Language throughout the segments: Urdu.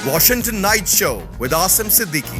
Washington Night Show with Asim Siddiqui.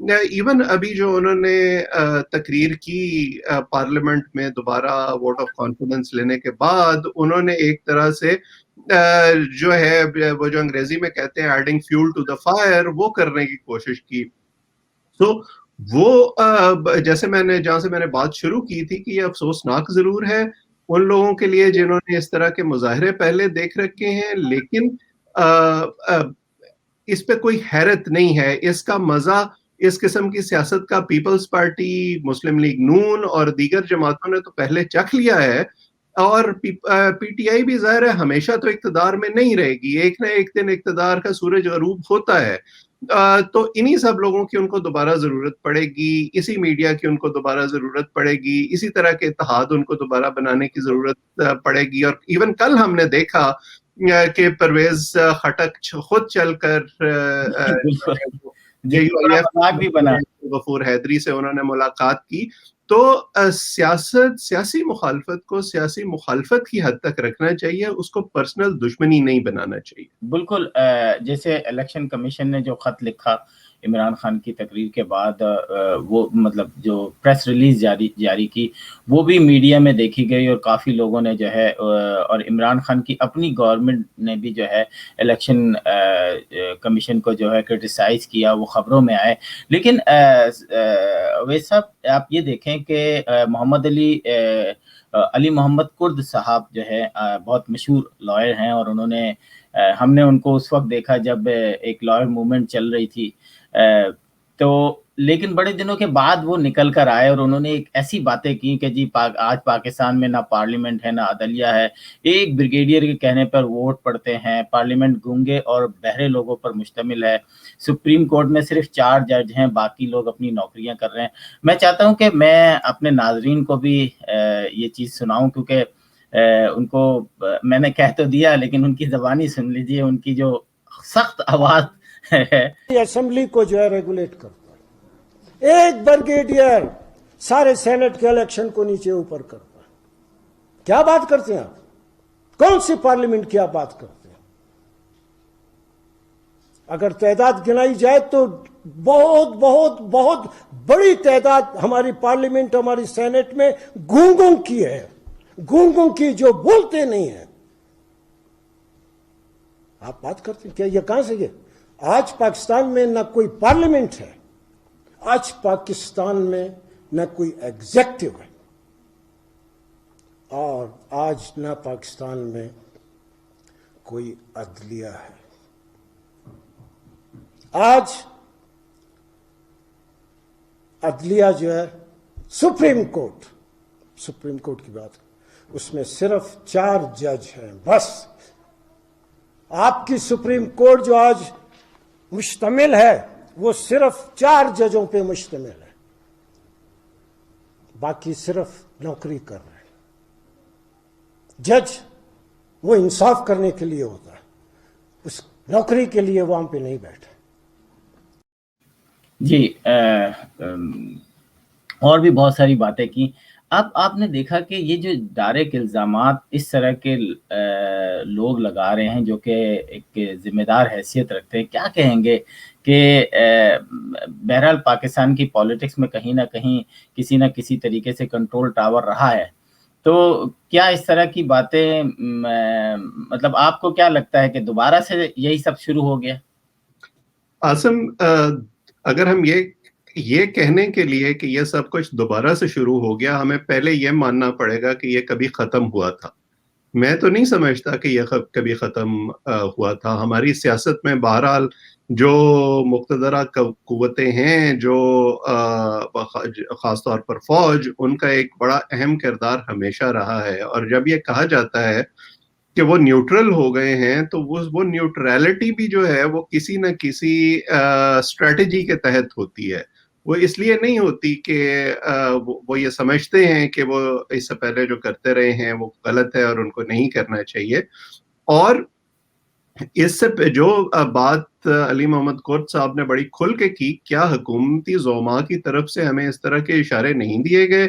Even ابھی جو انہوں نے تقریر کی پارلیمنٹ میں دوبارہ ووٹ آف کانفیڈنس لینے کے بعد، انہوں نے ایک طرح سے جو ہے وہ جو انگریزی میں کہتے ہیں adding fuel to the fire, وہ کرنے کی کوشش کی. تو وہ جیسے میں نے جہاں سے میں نے بات شروع کی تھی کہ یہ افسوسناک ضرور ہے ان لوگوں کے لیے جنہوں نے اس طرح کے مظاہرے پہلے دیکھ رکھے ہیں، لیکن اس پہ کوئی حیرت نہیں ہے. اس کا مزہ اس قسم کی سیاست کا پیپلز پارٹی، مسلم لیگ نون اور دیگر جماعتوں نے تو پہلے چکھ لیا ہے، اور پی ٹی آئی بھی ظاہر ہے ہمیشہ تو اقتدار میں نہیں رہے گی، ایک نہ ایک دن اقتدار کا سورج غروب ہوتا ہے. تو انہی سب لوگوں کی ان کو دوبارہ ضرورت پڑے گی، اسی میڈیا کی ان کو دوبارہ ضرورت پڑے گی، اسی طرح کے اتحاد ان کو دوبارہ بنانے کی ضرورت پڑے گی. اور ایون کل ہم نے دیکھا کہ پرویز خٹک خود چل کر غفور حیدری سے انہوں نے ملاقات کی. تو سیاسی مخالفت کو سیاسی مخالفت کی حد تک رکھنا چاہیے، اس کو پرسنل دشمنی نہیں بنانا چاہیے. بالکل. جیسے الیکشن کمیشن نے جو خط لکھا عمران خان کی تقریر کے بعد، وہ مطلب جو پریس ریلیز جاری کی، وہ بھی میڈیا میں دیکھی گئی، اور کافی لوگوں نے جو ہے، اور عمران خان کی اپنی گورنمنٹ نے بھی جو ہے الیکشن کمیشن کو جو ہے کرٹیسائز کیا، وہ خبروں میں آئے. لیکن اویس صاحب آپ یہ دیکھیں کہ محمد علی محمد کرد صاحب جو ہے بہت مشہور لائر ہیں، اور انہوں نے ہم نے ان کو اس وقت دیکھا جب ایک لائر موومنٹ چل رہی تھی، تو لیکن بڑے دنوں کے بعد وہ نکل کر آئے اور انہوں نے ایک ایسی باتیں کی کہ جی آج پاکستان میں نہ پارلیمنٹ ہے نہ عدلیہ ہے، ایک بریگیڈیئر کے کہنے پر ووٹ پڑتے ہیں، پارلیمنٹ گونگے اور بہرے لوگوں پر مشتمل ہے، سپریم کورٹ میں صرف 4 جج ہیں، باقی لوگ اپنی نوکریاں کر رہے ہیں. میں چاہتا ہوں کہ میں اپنے ناظرین کو بھی یہ چیز سناؤں، کیونکہ ان کو میں نے کہہ تو دیا لیکن ان کی زبانی سن لیجئے، ان کی جو سخت آواز ہے. اسمبلی کو جو ہے ریگولیٹ کرتا ہے، ایک بریگیڈیئر سارے سینٹ کے الیکشن کو نیچے اوپر کرتا ہے. کیا بات کرتے ہیں آپ؟ کون سی پارلیمنٹ کی آپ بات کرتے ہیں؟ اگر تعداد گنائی جائے تو بہت بہت بہت بڑی تعداد ہماری پارلیمنٹ، ہماری سینٹ میں گونگوں کی ہے، گونگوں کی جو بولتے نہیں ہیں. آپ بات کرتے ہیں کیا یہ کہاں سے؟ آج پاکستان میں نہ کوئی پارلیمنٹ ہے، آج پاکستان میں نہ کوئی ایگزیکٹو ہے، اور آج نہ پاکستان میں کوئی عدلیہ ہے. آج عدلیہ جو ہے سپریم کورٹ کی بات، اس میں صرف 4 جج ہیں بس. آپ کی سپریم کورٹ جو آج مشتمل ہے وہ صرف 4 ججوں پہ مشتمل ہے، باقی صرف نوکری کر رہے ہیں. جج وہ انصاف کرنے کے لیے ہوتا ہے، اس نوکری کے لیے وہاں پہ نہیں بیٹھے. جی اور بھی بہت ساری باتیں کی. اب آپ نے دیکھا کہ یہ جو ڈائریکٹ الزامات اس طرح کے لوگ لگا رہے ہیں جو کہ ایک ذمہ دار حیثیت رکھتے ہیں، کیا کہیں گے کہ بہرحال پاکستان کی پالیٹکس میں کہیں نہ کہیں کسی نہ کسی طریقے سے کنٹرول ٹاور رہا ہے، تو کیا اس طرح کی باتیں مطلب آپ کو کیا لگتا ہے کہ دوبارہ سے یہی سب شروع ہو گیا؟ عاصم، اگر ہم یہ کہنے کے لیے کہ یہ سب کچھ دوبارہ سے شروع ہو گیا، ہمیں پہلے یہ ماننا پڑے گا کہ یہ کبھی ختم ہوا تھا. میں تو نہیں سمجھتا کہ یہ کبھی ختم ہوا تھا. ہماری سیاست میں بہرحال جو مقتدرہ قوتیں ہیں، جو خاص طور پر فوج، ان کا ایک بڑا اہم کردار ہمیشہ رہا ہے. اور جب یہ کہا جاتا ہے کہ وہ نیوٹرل ہو گئے ہیں، تو وہ نیوٹرلٹی بھی جو ہے وہ کسی نہ کسی اسٹریٹجی کے تحت ہوتی ہے. وہ اس لیے نہیں ہوتی کہ وہ یہ سمجھتے ہیں کہ وہ اس سے پہلے جو کرتے رہے ہیں وہ غلط ہے اور ان کو نہیں کرنا چاہیے. اور اس سے جو بات علی محمد کرد صاحب نے بڑی کھل کے کی، کیا حکومتی زعماء کی طرف سے ہمیں اس طرح کے اشارے نہیں دیے گئے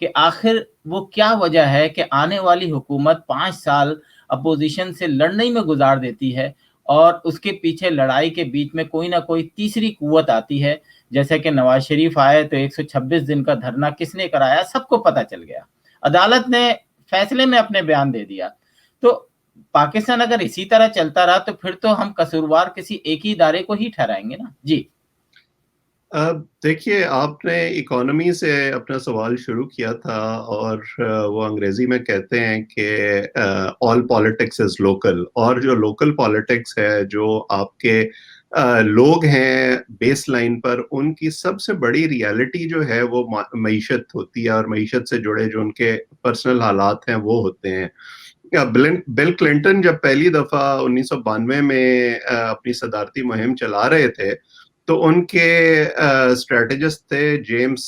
کہ آخر وہ کیا وجہ ہے کہ آنے والی حکومت 5 سال اپوزیشن سے لڑنے میں گزار دیتی ہے اور اس کے پیچھے لڑائی کے بیچ میں کوئی نہ کوئی تیسری قوت آتی ہے. جیسے کہ نواز شریف آئے تو 126 دن کا دھرنا کس نے کرایا سب کو پتہ چل گیا, عدالت نے فیصلے میں اپنے بیان دے دیا. تو پاکستان اگر اسی طرح چلتا رہا تو پھر تو ہم قصوروار کسی ایک ہی ادارے کو ہی ٹھہرائیں گے نا. جی دیکھیے, آپ نے اکانومی سے اپنا سوال شروع کیا تھا, اور وہ انگریزی میں کہتے ہیں کہ آل پالیٹکس از لوکل, اور جو لوکل پالیٹکس ہے, جو آپ کے لوگ ہیں بیس لائن پر, ان کی سب سے بڑی ریالٹی جو ہے وہ معیشت ہوتی ہے, اور معیشت سے جڑے جو ان کے پرسنل حالات ہیں وہ ہوتے ہیں. بل کلنٹن جب پہلی دفعہ 1992 میں اپنی صدارتی مہم چلا رہے تھے تو ان کے اسٹریٹجسٹ تھے جیمز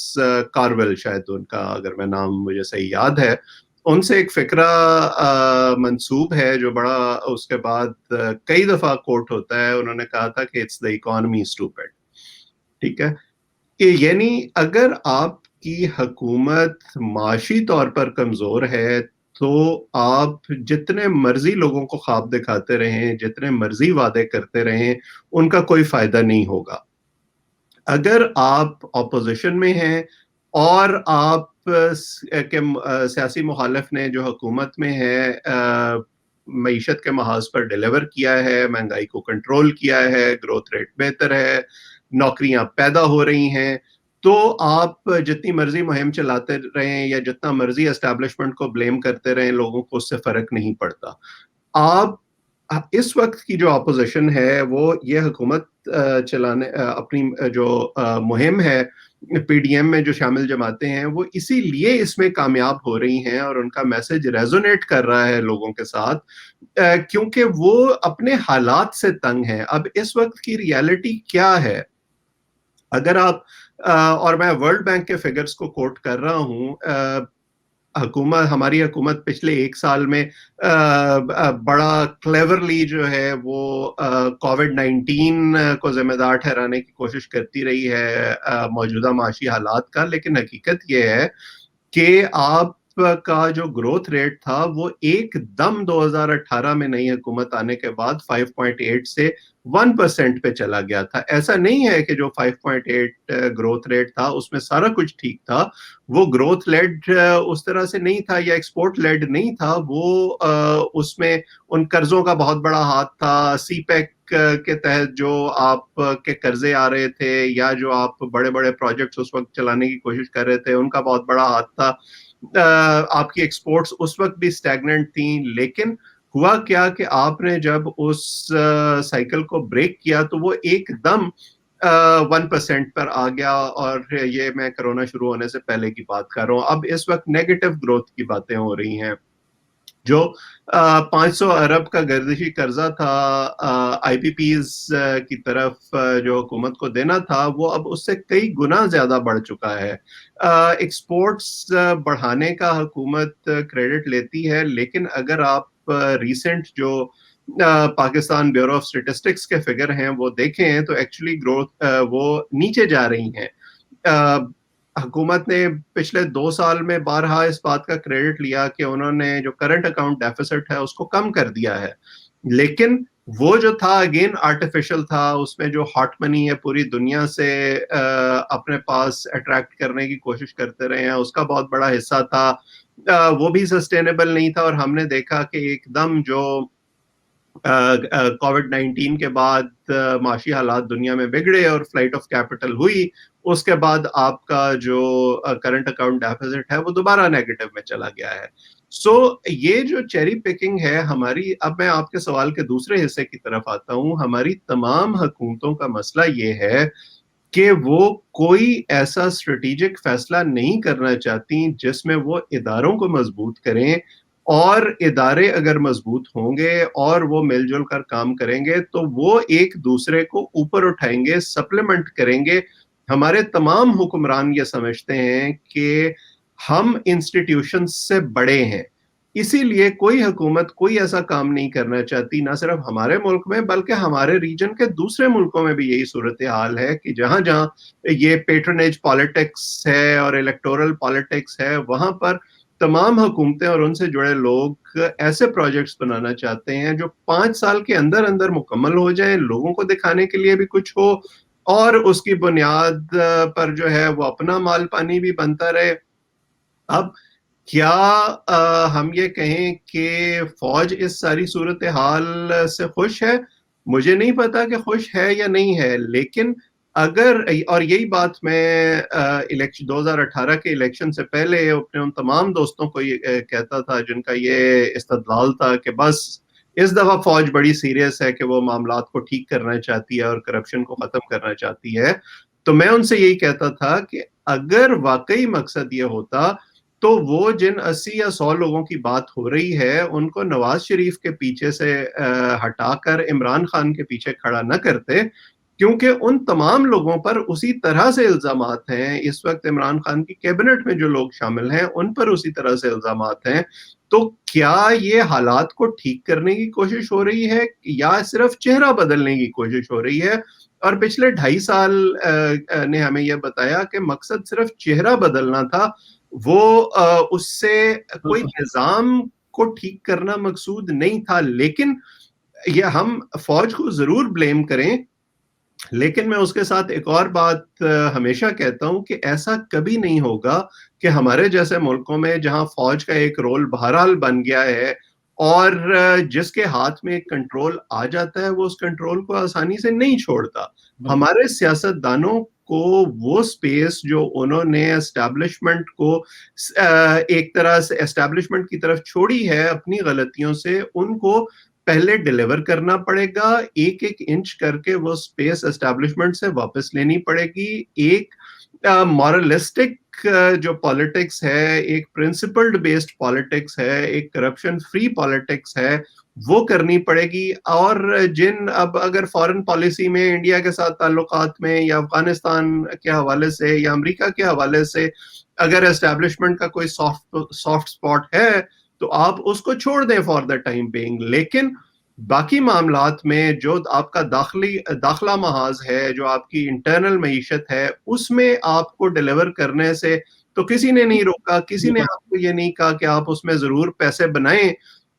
کارویل, شاید ان کا, اگر میں نام مجھے صحیح یاد ہے. ان سے ایک فقرہ منسوب ہے جو بڑا اس کے بعد کئی دفعہ کوٹ ہوتا ہے. انہوں نے کہا تھا کہ اٹس دی اکانومی اسٹوپڈ. ٹھیک ہے, کہ یعنی اگر آپ کی حکومت معاشی طور پر کمزور ہے تو آپ جتنے مرضی لوگوں کو خواب دکھاتے رہیں, جتنے مرضی وعدے کرتے رہیں, ان کا کوئی فائدہ نہیں ہوگا. اگر آپ اپوزیشن میں ہیں اور آپ کے سیاسی مخالف نے جو حکومت میں ہے معیشت کے محاذ پر ڈیلیور کیا ہے, مہنگائی کو کنٹرول کیا ہے, گروتھ ریٹ بہتر ہے, نوکریاں پیدا ہو رہی ہیں, تو آپ جتنی مرضی مہم چلاتے رہیں یا جتنا مرضی اسٹیبلشمنٹ کو بلیم کرتے رہیں, لوگوں کو اس سے فرق نہیں پڑتا. آپ اس وقت کی جو اپوزیشن ہے وہ یہ حکومت چلانے اپنی جو مہم ہے پی ڈی ایم میں جو شامل جماعتیں ہیں وہ اسی لیے اس میں کامیاب ہو رہی ہیں, اور ان کا میسج ریزونیٹ کر رہا ہے لوگوں کے ساتھ, کیونکہ وہ اپنے حالات سے تنگ ہیں. اب اس وقت کی ریالٹی کیا ہے, اگر آپ اور میں ورلڈ بینک کے فگرز کو کوٹ کر رہا ہوں, ہماری حکومت پچھلے 1 سال میں بڑا کلیورلی جو ہے وہ کووڈ-19 کو ذمہ دار ٹھہرانے کی کوشش کرتی رہی ہے موجودہ معاشی حالات کا, لیکن حقیقت یہ ہے کہ آپ کا جو گروتھ ریٹ تھا وہ ایک دم 2018 میں نئی حکومت آنے کے بعد 5.8 سے 1% پہ چلا گیا تھا. ایسا نہیں ہے کہ جو 5.8 گروتھ ریٹ تھا اس میں سارا کچھ ٹھیک تھا, وہ گروتھ لیڈ اس طرح سے نہیں تھا یا ایکسپورٹ لیڈ نہیں تھا, وہ اس میں ان قرضوں کا بہت بڑا ہاتھ تھا. سی پیک کے تحت جو آپ کے قرضے آ رہے تھے یا جو آپ بڑے بڑے پروجیکٹس اس وقت چلانے کی کوشش کر رہے تھے, ان کا بہت بڑا ہاتھ تھا. آپ کی ایکسپورٹس اس وقت بھی اسٹیگننٹ تھیں, لیکن ہوا کیا کہ آپ نے جب اس سائیکل کو بریک کیا تو وہ ایک دم 1% پر آ گیا, اور یہ میں کرونا شروع ہونے سے پہلے کی بات کر رہا ہوں. اب اس وقت نیگیٹو گروتھ کی باتیں ہو رہی ہیں. جو 500 ارب کا گردشی قرضہ تھا آئی پی پیز کی طرف جو حکومت کو دینا تھا, وہ اب اس سے کئی گنا زیادہ بڑھ چکا ہے. ایکسپورٹس بڑھانے کا حکومت کریڈٹ لیتی ہے, لیکن اگر آپ ریسنٹ جو پاکستان بیورو آف اسٹیٹسٹکس کے فگر ہیں وہ دیکھیں تو ایکچولی گروتھ وہ نیچے جا رہی ہیں. حکومت نے پچھلے 2 سال میں بارہا اس بات کا کریڈٹ لیا کہ انہوں نے جو کرنٹ اکاؤنٹ ڈیفیسٹ ہے اس کو کم کر دیا ہے, لیکن وہ جو تھا اگین آرٹیفیشل تھا. اس میں جو ہاٹ منی ہے پوری دنیا سے اپنے پاس اٹریکٹ کرنے کی کوشش کرتے رہے ہیں, اس کا بہت بڑا حصہ تھا, وہ بھی سسٹینیبل نہیں تھا. اور ہم نے دیکھا کہ ایک دم جو کووڈ-19 کے بعد معاشی حالات دنیا میں بگڑے اور فلائٹ آف کیپٹل ہوئی, اس کے بعد آپ کا جو کرنٹ اکاؤنٹ ڈیفیسٹ ہے وہ دوبارہ نیگیٹو میں چلا گیا ہے. سو یہ جو چیری پکنگ ہے ہماری, اب میں آپ کے سوال کے دوسرے حصے کی طرف آتا ہوں. ہماری تمام حکومتوں کا مسئلہ یہ ہے کہ وہ کوئی ایسا اسٹریٹجک فیصلہ نہیں کرنا چاہتی جس میں وہ اداروں کو مضبوط کریں, اور ادارے اگر مضبوط ہوں گے اور وہ مل جل کر کام کریں گے تو وہ ایک دوسرے کو اوپر اٹھائیں گے, سپلیمنٹ کریں گے. ہمارے تمام حکمران یہ سمجھتے ہیں کہ ہم انسٹیٹیوشن سے بڑے ہیں, اسی لیے کوئی حکومت کوئی ایسا کام نہیں کرنا چاہتی, نہ صرف ہمارے ملک میں بلکہ ہمارے ریجن کے دوسرے ملکوں میں بھی یہی صورتحال ہے کہ جہاں جہاں یہ پیٹرنیج پالیٹکس ہے اور الیکٹورل پالیٹکس ہے, وہاں پر تمام حکومتیں اور ان سے جڑے لوگ ایسے پروجیکٹس بنانا چاہتے ہیں جو 5 سال کے اندر اندر مکمل ہو جائیں, لوگوں کو دکھانے کے لیے بھی کچھ ہو, اور اس کی بنیاد پر جو ہے وہ اپنا مال پانی بھی بنتا رہے. اب کیا ہم یہ کہیں کہ فوج اس ساری صورتحال سے خوش ہے؟ مجھے نہیں پتا کہ خوش ہے یا نہیں ہے, لیکن اگر, اور یہی بات میں 2018 کے الیکشن سے پہلے اپنے ان تمام دوستوں کو یہ کہتا تھا جن کا یہ استدلال تھا کہ بس اس دفعہ فوج بڑی سیریس ہے کہ وہ معاملات کو ٹھیک کرنا چاہتی ہے اور کرپشن کو ختم کرنا چاہتی ہے, تو میں ان سے یہی کہتا تھا کہ اگر واقعی مقصد یہ ہوتا تو وہ جن 80 یا 100 لوگوں کی بات ہو رہی ہے ان کو نواز شریف کے پیچھے سے ہٹا کر عمران خان کے پیچھے کھڑا نہ کرتے, کیونکہ ان تمام لوگوں پر اسی طرح سے الزامات ہیں. اس وقت عمران خان کی کیبنٹ میں جو لوگ شامل ہیں ان پر اسی طرح سے الزامات ہیں. تو کیا یہ حالات کو ٹھیک کرنے کی کوشش ہو رہی ہے یا صرف چہرہ بدلنے کی کوشش ہو رہی ہے؟ اور پچھلے 2.5 سال نے ہمیں یہ بتایا کہ مقصد صرف چہرہ بدلنا تھا, وہ اس سے کوئی نظام کو ٹھیک کرنا مقصود نہیں تھا. لیکن یہ ہم فوج کو ضرور بلیم کریں, لیکن میں اس کے ساتھ ایک اور بات ہمیشہ کہتا ہوں کہ ایسا کبھی نہیں ہوگا کہ ہمارے جیسے ملکوں میں جہاں فوج کا ایک رول بہرحال بن گیا ہے اور جس کے ہاتھ میں ایک کنٹرول آ جاتا ہے وہ اس کنٹرول کو آسانی سے نہیں چھوڑتا. ہمارے سیاست دانوں کو وہ سپیس جو انہوں نے اسٹیبلشمنٹ کو ایک طرح سے اسٹیبلشمنٹ کی طرف چھوڑی ہے اپنی غلطیوں سے, ان کو پہلے ڈیلیور کرنا پڑے گا, ایک ایک انچ کر کے وہ سپیس اسٹیبلشمنٹ سے واپس لینی پڑے گی. ایک مورلسٹک جو پالیٹکس ہے, ایک پرنسپلڈ بیسڈ پالیٹکس ہے, ایک کرپشن فری پالیٹکس ہے, وہ کرنی پڑے گی. اور جن اب اگر فارن پالیسی میں انڈیا کے ساتھ تعلقات میں یا افغانستان کے حوالے سے یا امریکہ کے حوالے سے اگر اسٹیبلشمنٹ کا کوئی سافٹ سپاٹ ہے تو آپ اس کو چھوڑ دیں فار دا ٹائم بینگ, لیکن باقی معاملات میں جو آپ کا داخلہ محاذ ہے, جو آپ کی انٹرنل معیشت ہے, اس میں آپ کو ڈیلیور کرنے سے تو کسی نے نہیں روکا, کسی نے آپ کو یہ نہیں کہا کہ آپ اس میں ضرور پیسے بنائیں.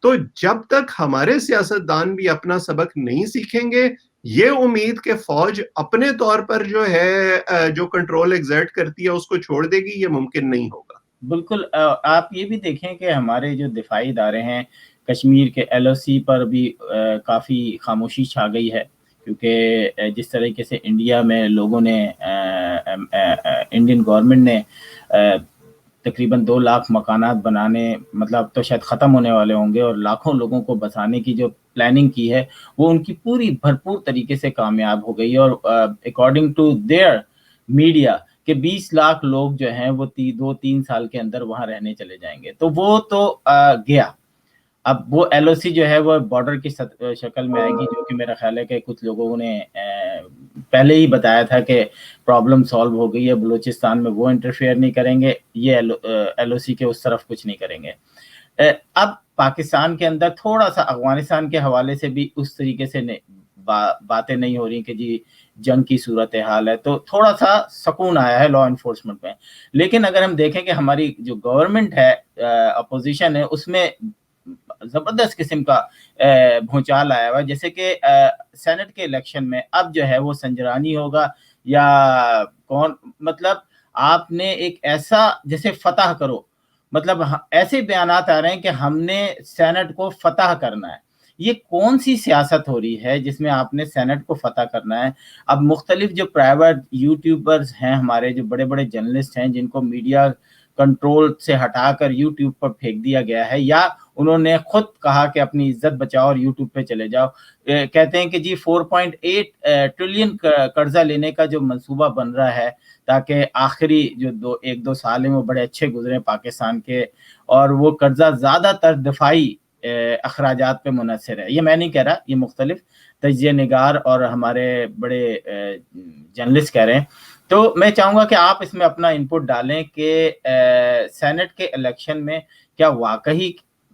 تو جب تک ہمارے سیاست دان بھی اپنا سبق نہیں سیکھیں گے, یہ امید کہ فوج اپنے طور پر جو ہے جو کنٹرول ایگزرٹ کرتی ہے اس کو چھوڑ دے گی, یہ ممکن نہیں ہوگا. بالکل. آپ یہ بھی دیکھیں کہ ہمارے جو دفاعی ادارے ہیں, کشمیر کے LOC پر بھی کافی خاموشی چھا گئی ہے, کیونکہ جس طریقے سے انڈیا میں لوگوں نے انڈین گورنمنٹ نے تقریباً 2 لاکھ مکانات بنانے, مطلب تو شاید ختم ہونے والے ہوں گے, اور لاکھوں لوگوں کو بسانے کی جو پلاننگ کی ہے وہ ان کی پوری بھرپور طریقے سے کامیاب ہو گئی. اور اکارڈنگ ٹو دیئر میڈیا کہ 20 لاکھ لوگ جو ہیں وہ 2-3 سال کے اندر وہاں رہنے چلے جائیں گے. تو وہ تو گیا. اب وہ LOC جو ہے وہ بارڈر کی شکل میں آئے گی, جو کہ میرا خیال ہے کہ کچھ لوگوں نے پہلے ہی بتایا تھا کہ پرابلم سالو ہو گئی ہے, بلوچستان میں وہ انٹرفیئر نہیں کریں گے, یہ LOC کے اس طرف کچھ نہیں کریں گے. اب پاکستان کے اندر تھوڑا سا افغانستان کے حوالے سے بھی اس طریقے سے باتیں نہیں ہو رہی کہ جی جنگ کی صورتحال ہے, تو تھوڑا سا سکون آیا ہے لا انفورسمنٹ میں. لیکن اگر ہم دیکھیں کہ ہماری جو گورنمنٹ ہے, اپوزیشن ہے, اس میں زبردست قسم کا بھونچال آیا ہوا ہے. جیسے کہ سینٹ کے الیکشن میں اب جو ہے وہ سنجرانی ہوگا یا کون, مطلب آپ نے ایک ایسا جیسے فتح کرو, مطلب ایسے بیانات آ رہے ہیں کہ ہم نے سینٹ کو فتح کرنا ہے. یہ کون سی سیاست ہو رہی ہے جس میں آپ نے سینٹ کو فتح کرنا ہے؟ اب مختلف جو پرائیویٹ یوٹیوبرز ہیں ہمارے, جو بڑے بڑے جرنلسٹ ہیں جن کو میڈیا کنٹرول سے ہٹا کر یوٹیوب پر پھینک دیا گیا ہے, یا انہوں نے خود کہا کہ اپنی عزت بچاؤ اور یوٹیوب پہ چلے جاؤ, کہتے ہیں کہ جی 4.8 ٹریلین قرضہ لینے کا جو منصوبہ بن رہا ہے تاکہ آخری جو 1-2 سال ہیں وہ بڑے اچھے گزرے پاکستان کے, اور وہ قرضہ زیادہ تر دفاعی اخراجات پہ منحصر ہے. یہ میں نہیں کہہ رہا, یہ مختلف تجزیہ نگار اور ہمارے بڑے جرنلسٹ کہہ رہے ہیں. تو میں چاہوں گا کہ آپ اس میں اپنا انپٹ ڈالیں کہ سینٹ کے الیکشن میں کیا واقعی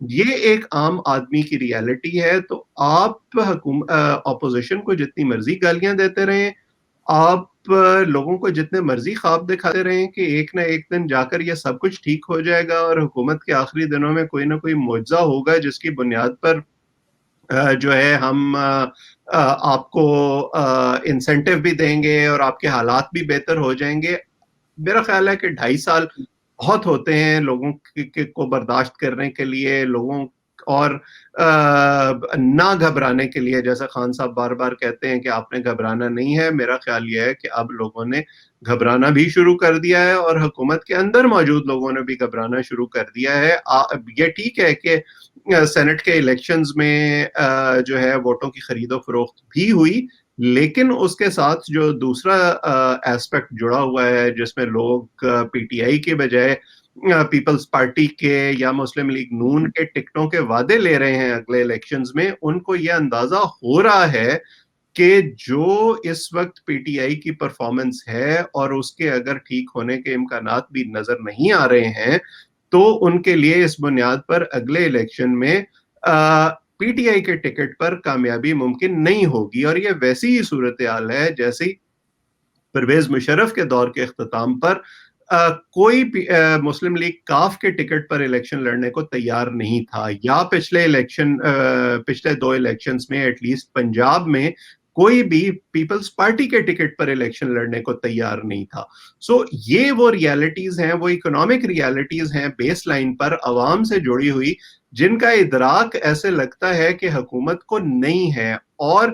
یہ ایک عام آدمی کی ریالٹی ہے. تو آپ اپوزیشن کو جتنی مرضی گالیاں دیتے رہیں, آپ لوگوں کو جتنے مرضی خواب دکھاتے رہیں کہ ایک نہ ایک دن جا کر یہ سب کچھ ٹھیک ہو جائے گا اور حکومت کے آخری دنوں میں کوئی نہ کوئی معجزہ ہوگا جس کی بنیاد پر جو ہے ہم آپ کو انسینٹیو بھی دیں گے اور آپ کے حالات بھی بہتر ہو جائیں گے. میرا خیال ہے کہ 2.5 سال بہت ہوتے ہیں لوگوں کو برداشت کرنے کے لیے, لوگوں اور نہ گھبرانے کے لیے. جیسا خان صاحب بار بار کہتے ہیں کہ آپ نے گھبرانا نہیں ہے, میرا خیال یہ ہے کہ اب لوگوں نے گھبرانا بھی شروع کر دیا ہے اور حکومت کے اندر موجود لوگوں نے بھی گھبرانا شروع کر دیا ہے. یہ ٹھیک ہے کہ سینٹ کے الیکشنز میں جو ہے ووٹوں کی خرید و فروخت بھی ہوئی, لیکن اس کے ساتھ جو دوسرا ایسپیکٹ جڑا ہوا ہے جس میں لوگ پی ٹی آئی کے بجائے پیپلز پارٹی کے یا مسلم لیگ نون کے ٹکٹوں کے وعدے لے رہے ہیں اگلے الیکشنز میں, ان کو یہ اندازہ ہو رہا ہے کہ جو اس وقت پی ٹی آئی کی پرفارمنس ہے اور اس کے اگر ٹھیک ہونے کے امکانات بھی نظر نہیں آ رہے ہیں, تو ان کے لیے اس بنیاد پر اگلے الیکشن میں پی ٹی آئی کے ٹکٹ پر کامیابی ممکن نہیں ہوگی. اور یہ ویسی ہی صورتحال ہے جیسے پرویز مشرف کے دور کے اختتام پر کوئی مسلم لیگ کاف کے ٹکٹ پر الیکشن لڑنے کو تیار نہیں تھا, یا پچھلے 2 الیکشنز میں ایٹ لیسٹ پنجاب میں کوئی بھی پیپلز پارٹی کے ٹکٹ پر الیکشن لڑنے کو تیار نہیں تھا. سو یہ وہ ریالٹیز ہیں, وہ اکنامک ریالٹیز ہیں بیس لائن پر عوام سے جڑی ہوئی, جن کا ادراک ایسے لگتا ہے کہ حکومت کو نہیں ہے. اور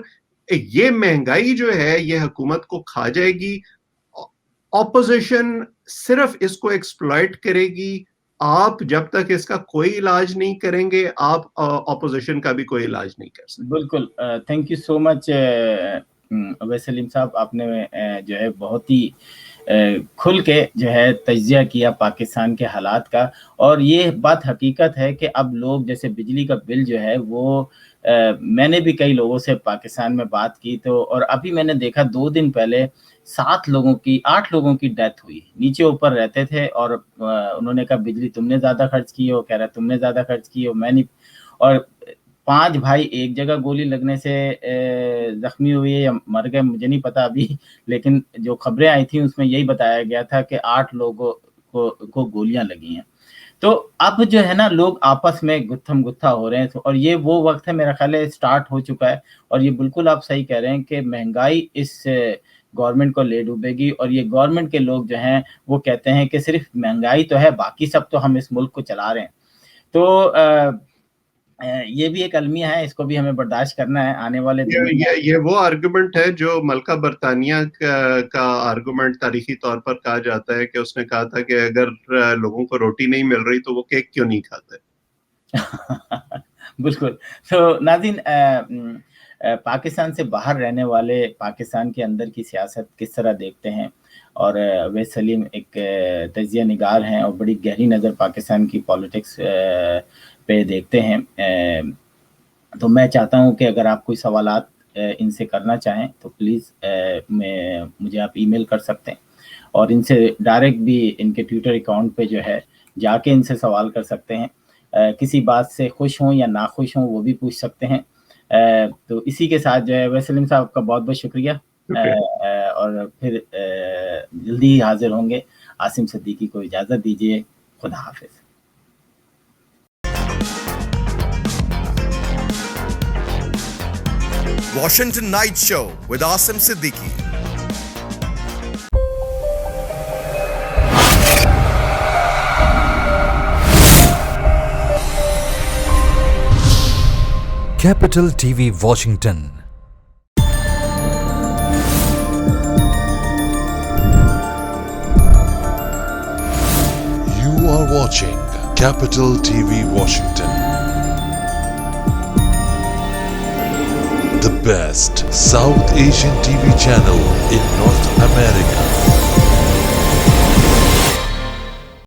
یہ مہنگائی جو ہے یہ حکومت کو کھا جائے گی, اپوزیشن صرف اس کو ایکسپلائٹ کرے گی. آپ جب تک اس کا کوئی علاج نہیں کریں گے, آپ اپوزیشن کا بھی کوئی علاج نہیں کر سکتے. بالکل, تھینک یو سو مچ اویس سلیم صاحب, آپ نے جو ہے بہت ہی کھل کے جو ہے تجزیہ کیا پاکستان کے حالات کا. اور یہ بات حقیقت ہے کہ اب لوگ جیسے بجلی کا بل جو ہے وہ میں نے بھی کئی لوگوں سے پاکستان میں بات کی, تو اور ابھی میں نے دیکھا 2 دن پہلے 8 لوگوں کی ڈیتھ ہوئی, نیچے اوپر رہتے تھے, اور انہوں نے کہا بجلی تم نے زیادہ خرچ کی ہو, کہہ رہا تم نے زیادہ خرچ کی ہو, میں نہیں. اور 5 بھائی ایک جگہ گولی لگنے سے زخمی ہوئے یا مر گئے مجھے نہیں پتا ابھی, لیکن جو خبریں آئی تھیں اس میں یہی بتایا گیا تھا کہ 8 لوگوں کو گولیاں لگی ہیں. تو اب جو ہے نا لوگ آپس میں گتھم گتھا ہو رہے ہیں, اور یہ وہ وقت ہے میرا خیال ہے سٹارٹ ہو چکا ہے. اور یہ بالکل آپ صحیح کہہ رہے ہیں کہ مہنگائی اس گورنمنٹ کو لے ڈوبے گی, اور یہ گورنمنٹ کے لوگ جو ہیں وہ کہتے ہیں کہ صرف مہنگائی تو ہے, باقی سب تو ہم اس ملک کو چلا رہے ہیں. تو یہ بھی ایک المیہ ہے, اس کو بھی ہمیں برداشت کرنا ہے آنے والے دن. یہ وہ آرگومنٹ ہے جو ملکہ برطانیہ کا آرگومنٹ تاریخی طور پر کہا جاتا ہے کہ اس نے کہا تھا کہ اگر لوگوں کو روٹی نہیں مل رہی تو وہ کیک کیوں نہیں کھاتے. بالکل. تو ناظرین, پاکستان سے باہر رہنے والے پاکستان کے اندر کی سیاست کس طرح دیکھتے ہیں, اور اویس سلیم ایک تجزیہ نگار ہیں اور بڑی گہری نظر پاکستان کی پولیٹکس پہ دیکھتے ہیں. تو میں چاہتا ہوں کہ اگر آپ کوئی سوالات ان سے کرنا چاہیں تو پلیز مجھے آپ ای میل کر سکتے ہیں, اور ان سے ڈائریکٹ بھی ان کے ٹویٹر اکاؤنٹ پہ جو ہے جا کے ان سے سوال کر سکتے ہیں. کسی بات سے خوش ہوں یا ناخوش ہوں وہ بھی پوچھ سکتے ہیں. تو اسی کے ساتھ جو ہے اویس سلیم صاحب کا بہت بہت شکریہ, اور پھر جلدی ہی حاضر ہوں گے. عاصم صدیقی کو اجازت دیجیے, خدا حافظ. Washington Night Show with Asim Siddiqui. Capital TV Washington. You are watching Capital TV Washington. The best South Asian TV channel in North America.